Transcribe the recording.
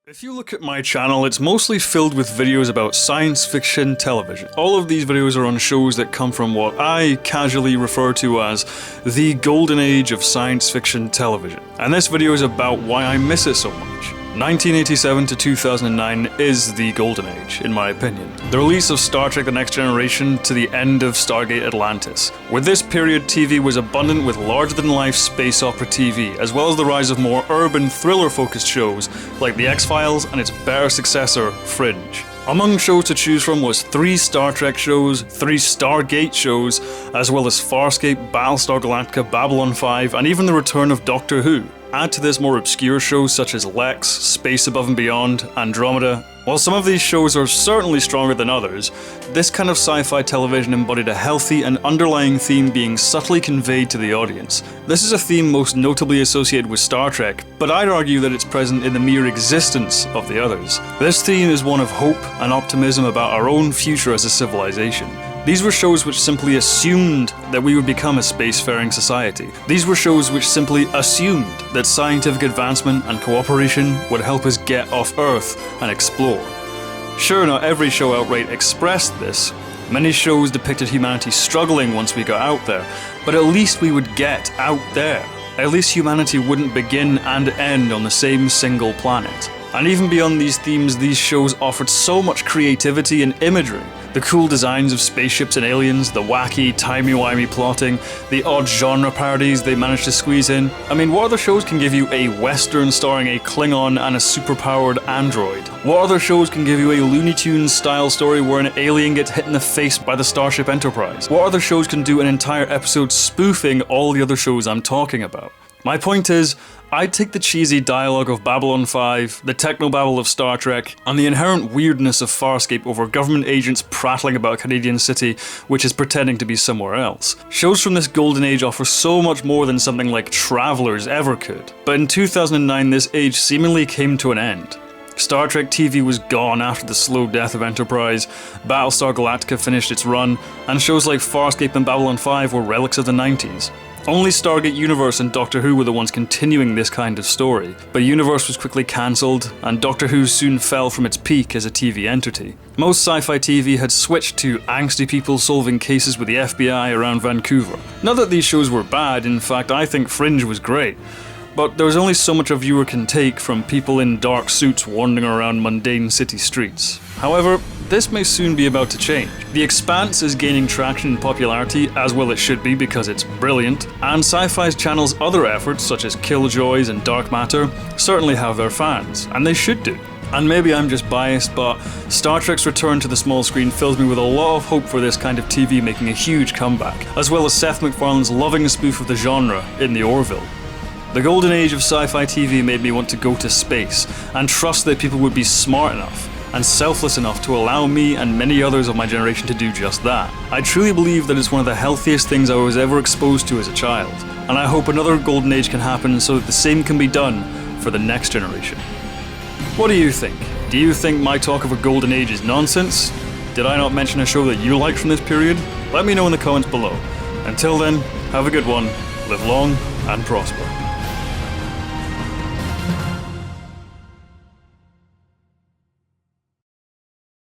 If you look at my channel, it's mostly filled with videos about science fiction television. All of these videos are on shows that come from what I casually refer to as the golden age of science fiction television. And this video is about why I miss it so much. 1987 to 2009 is the golden age, in my opinion. The release of Star Trek The Next Generation to the end of Stargate Atlantis. With this period, TV was abundant with larger-than-life space opera TV, as well as the rise of more urban, thriller-focused shows like The X-Files and its better successor, Fringe. Among shows to choose from was 3 Star Trek shows, 3 Stargate shows, as well as Farscape, Battlestar Galactica, Babylon 5, and even the return of Doctor Who. Add to this more obscure shows such as Lex, Space Above and Beyond, Andromeda. While some of these shows are certainly stronger than others, this kind of sci-fi television embodied a healthy and underlying theme being subtly conveyed to the audience. This is a theme most notably associated with Star Trek, but I'd argue that it's present in the mere existence of the others. This theme is one of hope and optimism about our own future as a civilization. These were shows which simply assumed that we would become a spacefaring society. These were shows which simply assumed that scientific advancement and cooperation would help us get off Earth and explore. Sure, not every show outright expressed this. Many shows depicted humanity struggling once we got out there, but at least we would get out there. At least humanity wouldn't begin and end on the same single planet. And even beyond these themes, these shows offered so much creativity and imagery. The cool designs of spaceships and aliens, the wacky, timey-wimey plotting, the odd genre parodies they managed to squeeze in. I mean, what other shows can give you a western starring a Klingon and a superpowered android? What other shows can give you a Looney Tunes style story where an alien gets hit in the face by the Starship Enterprise? What other shows can do an entire episode spoofing all the other shows I'm talking about? My point is, I'd take the cheesy dialogue of Babylon 5, the technobabble of Star Trek, and the inherent weirdness of Farscape over government agents prattling about a Canadian city which is pretending to be somewhere else. Shows from this golden age offer so much more than something like Travelers ever could. But in 2009, this age seemingly came to an end. Star Trek TV was gone after the slow death of Enterprise, Battlestar Galactica finished its run, and shows like Farscape and Babylon 5 were relics of the 90s. Only Stargate Universe and Doctor Who were the ones continuing this kind of story, but Universe was quickly cancelled, and Doctor Who soon fell from its peak as a TV entity. Most sci-fi TV had switched to angsty people solving cases with the FBI around Vancouver. Not that these shows were bad, in fact I think Fringe was great. But there was only so much a viewer can take from people in dark suits wandering around mundane city streets. However, this may soon be about to change. The Expanse is gaining traction and popularity, as well it should be because it's brilliant, and Sci-Fi Channel's other efforts, such as Killjoys and Dark Matter, certainly have their fans, and they should do. And maybe I'm just biased, but Star Trek's return to the small screen fills me with a lot of hope for this kind of TV making a huge comeback, as well as Seth MacFarlane's loving spoof of the genre in The Orville. The golden age of sci-fi TV made me want to go to space, and trust that people would be smart enough and selfless enough to allow me and many others of my generation to do just that. I truly believe that it's one of the healthiest things I was ever exposed to as a child, and I hope another golden age can happen so that the same can be done for the next generation. What do you think? Do you think my talk of a golden age is nonsense? Did I not mention a show that you liked from this period? Let me know in the comments below. Until then, have a good one, live long and prosper.